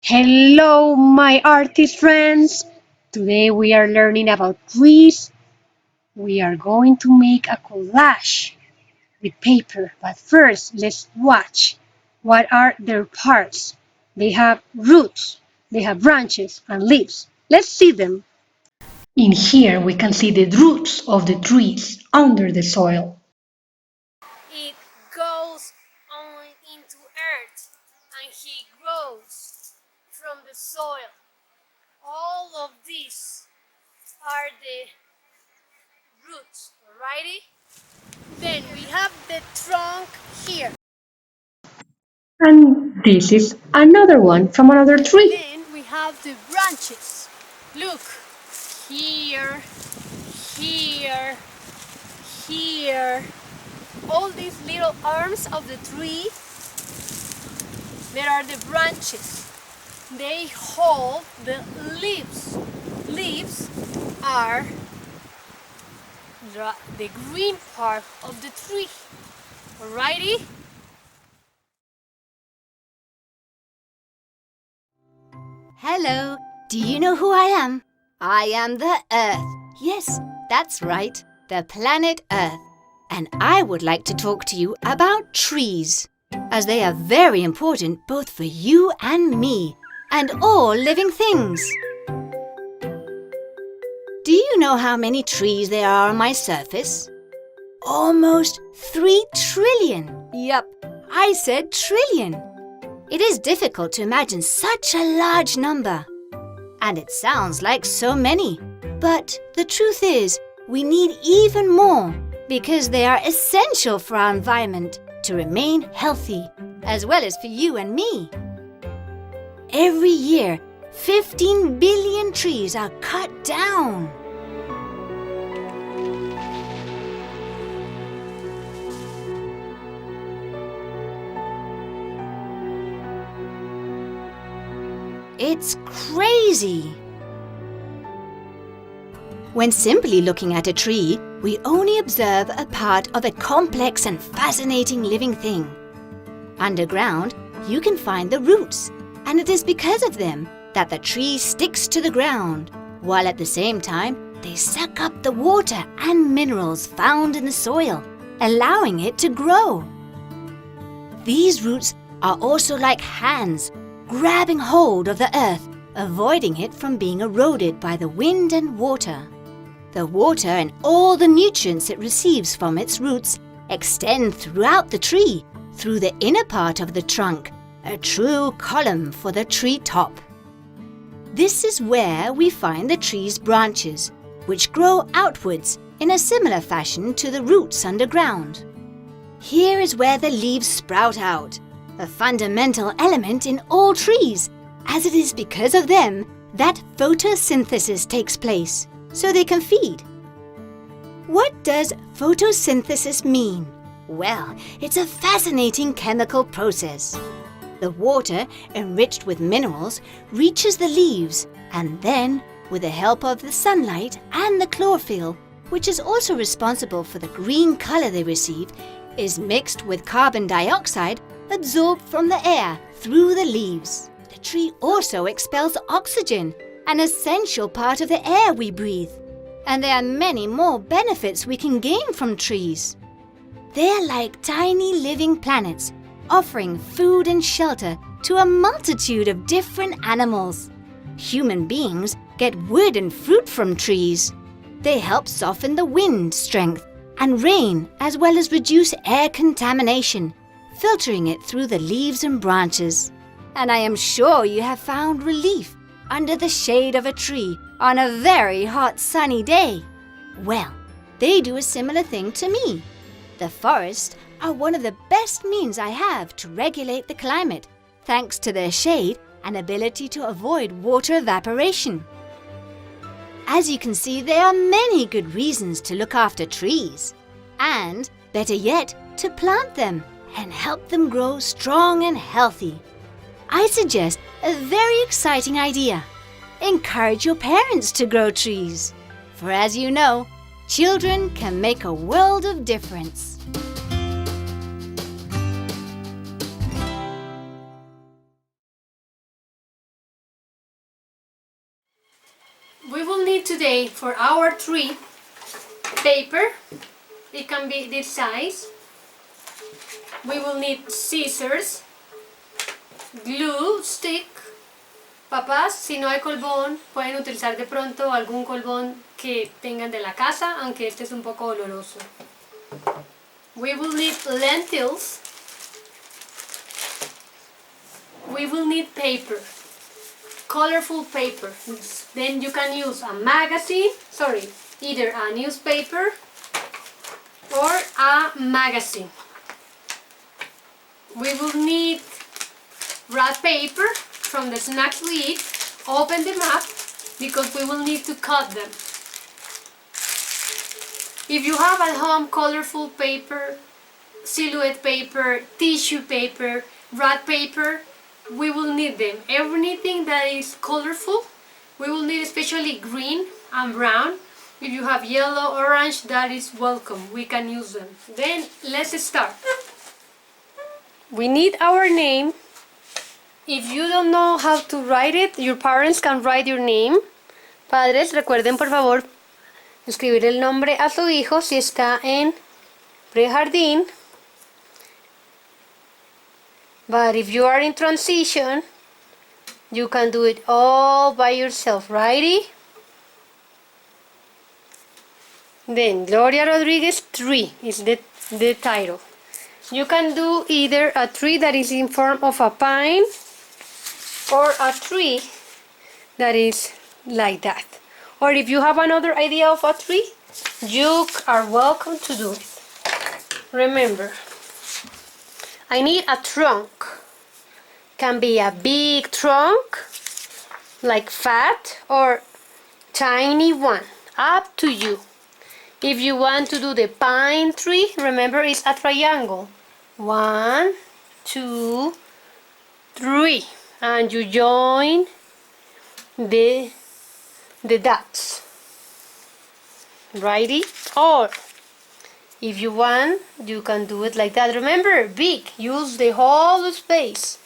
Hello, my artist friends! Today we are learning about trees. We are going to make a collage with paper, but first let's watch what are their parts. They have roots, they have branches and leaves. Let's see them. In here we can see the roots of the trees under the soil. It goes on into earth and he grows from the soil. All of these are the roots, alrighty? Then we have the trunk here. And this is another one from another tree. Then we have the branches. Look, here, here, here. All these little arms of the tree, there are the branches. They hold the leaves. Leaves are the green part of the tree. Alrighty? Hello, do you know who I am? I am the Earth. Yes, that's right, the planet Earth. And I would like to talk to you about trees, as they are very important both for you and me, and all living things. Do you know how many trees there are on my surface? Almost 3 trillion. Yup, I said trillion. It is difficult to imagine such a large number. And it sounds like so many. But the truth is, we need even more because they are essential for our environment to remain healthy, as well as for you and me. Every year, 15 billion trees are cut down. It's crazy! When simply looking at a tree, we only observe a part of a complex and fascinating living thing. Underground, you can find the roots, and it is because of them that the tree sticks to the ground, while at the same time, they suck up the water and minerals found in the soil, allowing it to grow. These roots are also like hands, grabbing hold of the earth, avoiding it from being eroded by the wind and water. The water and all the nutrients it receives from its roots extend throughout the tree, through the inner part of the trunk, a true column for the tree top. This is where we find the tree's branches, which grow outwards in a similar fashion to the roots underground. Here is where the leaves sprout out, a fundamental element in all trees, as it is because of them that photosynthesis takes place, so they can feed. What does photosynthesis mean? Well, it's a fascinating chemical process. The water, enriched with minerals, reaches the leaves and then, with the help of the sunlight and the chlorophyll, which is also responsible for the green color they receive, is mixed with carbon dioxide absorbed from the air through the leaves. The tree also expels oxygen, an essential part of the air we breathe. And there are many more benefits we can gain from trees. They're like tiny living planets, offering food and shelter to a multitude of different animals. Human beings get wood and fruit from trees. They help soften the wind strength and rain, as well as reduce air contamination, filtering it through the leaves and branches. And I am sure you have found relief under the shade of a tree on a very hot sunny day. Well, they do a similar thing to me. The forests are one of the best means I have to regulate the climate, thanks to their shade and ability to avoid water evaporation. As you can see, there are many good reasons to look after trees, and, better yet, to plant them and help them grow strong and healthy. I suggest a very exciting idea. Encourage your parents to grow trees. For as you know, children can make a world of difference. Okay, for our tree, paper, it can be this size. We will need scissors, glue stick. Papás, si no hay colbón, pueden utilizar de pronto algún colbón que tengan de la casa, aunque este es un poco oloroso. We will need lentils. We will need paper, colorful paper. Then you can use a magazine, either a newspaper or a magazine. We will need wrap paper from the snacks we eat. Open them up because we will need to cut them. If you have at home colorful paper, silhouette paper, tissue paper, wrap paper, we will need them. Everything that is colorful, we will need, especially green and brown. If you have yellow, orange, that is welcome. We can use them. Then let's start. We need our name. If you don't know how to write it, your parents can write your name. Padres, recuerden por favor escribir el nombre a su hijo si está en prejardín. But if you are in transition, you can do it all by yourself. Righty? Then Gloria Rodriguez 3 is the title. You can do either a tree that is in form of a pine or a tree that is like that. Or if you have another idea of a tree, you are welcome to do it. Remember, I need a trunk. Can be a big trunk, like fat, or tiny one, up to you. If you want to do the pine tree, remember it's a triangle. 1, 2, 3, and you join the dots. Righty? Or if you want, you can do it like that. Remember, big, use the whole space.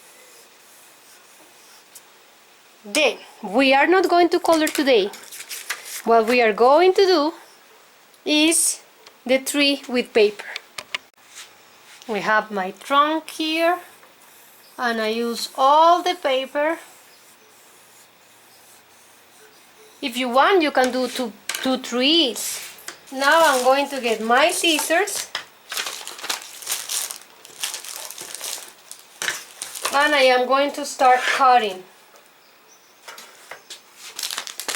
Then, we are not going to color today. What we are going to do is the tree with paper. We have my trunk here, and I use all the paper. If you want, you can do two trees. Now I'm going to get my scissors, and I am going to start cutting.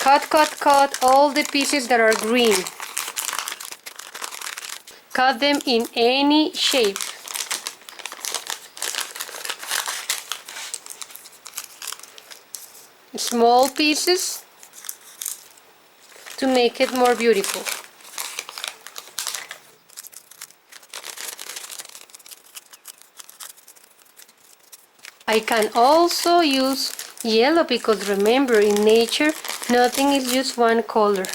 Cut all the pieces that are green. Cut them in any shape. Small pieces to make it more beautiful. I can also use yellow because remember, in nature nothing is just one color.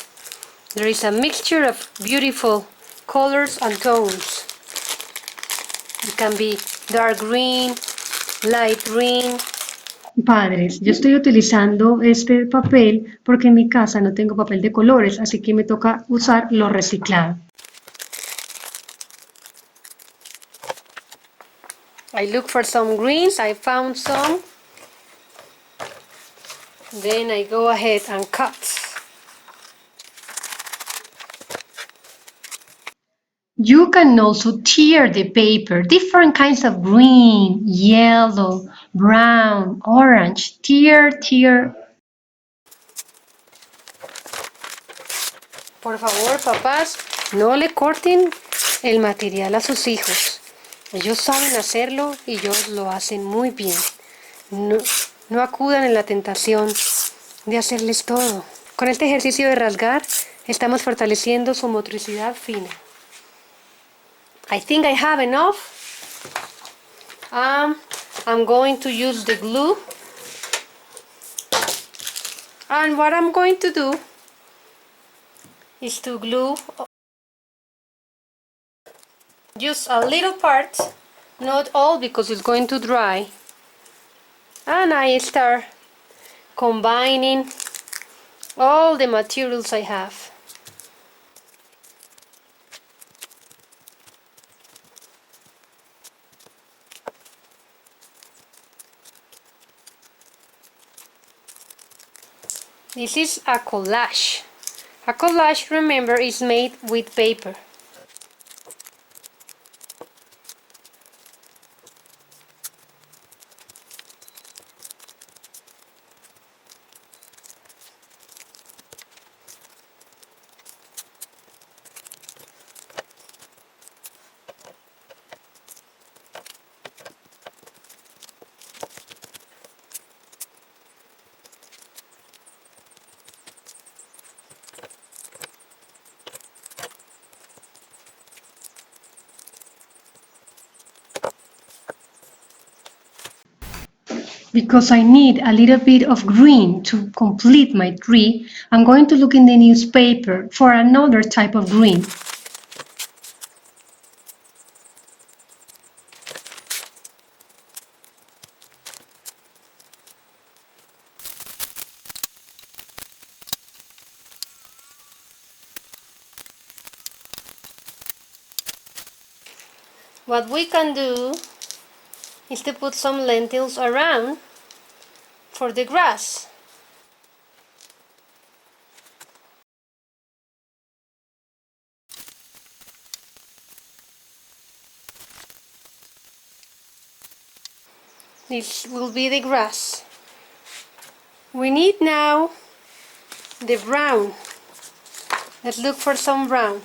There is a mixture of beautiful colors and tones. It can be dark green, light green. Padres, yo estoy utilizando este papel porque en mi casa no tengo papel de colores, así que me toca usar lo reciclado. I look for some greens, I found some. Then I go ahead and cut. You can also tear the paper, different kinds of green, yellow, brown, orange. Tear. Por favor, papás, no le corten el material a sus hijos. Ellos saben hacerlo y ellos lo hacen muy bien. No acudan en la tentación de hacerles todo. Con este ejercicio de rasgar, estamos fortaleciendo su motricidad fina. I think I have enough. I'm going to use the glue. And what I'm going to do is to glue just a little part, not all because it's going to dry. And I start combining all the materials I have. This is a collage. A collage, remember, is made with paper. Because I need a little bit of green to complete my tree, I'm going to look in the newspaper for another type of green. What we can do is to put some lentils around for the grass. This will be the grass. We need now the brown. Let's look for some brown.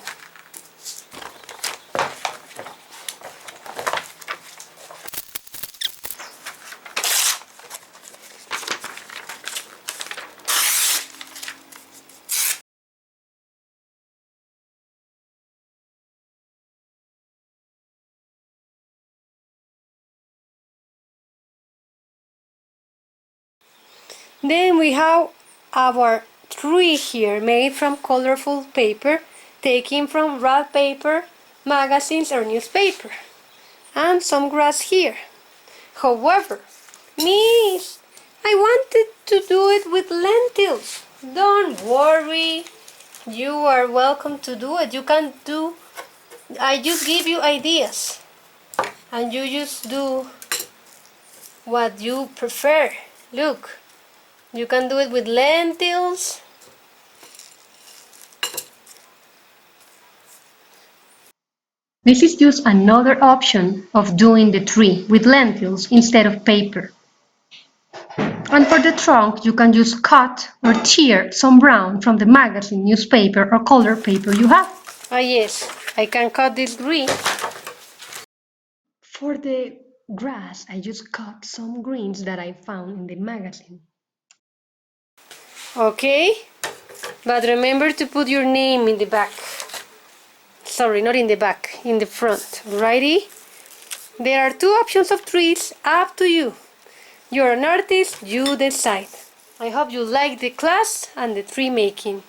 Then we have our tree here made from colorful paper taken from wrap paper, magazines or newspaper. And some grass here. However, Miss, I wanted to do it with lentils. Don't worry. You are welcome to do it. You can do. I just give you ideas. And you just do what you prefer. Look, you can do it with lentils. This is just another option of doing the tree with lentils instead of paper. And for the trunk, you can just cut or tear some brown from the magazine, newspaper or color paper you have. Ah yes, I can cut this green. For the grass, I just cut some greens that I found in the magazine. Okay, but remember to put your name in the back. Sorry, not in the back, in the front. Righty? There are two options of trees, up to you. You're an artist, you decide. I hope you like the class and the tree making.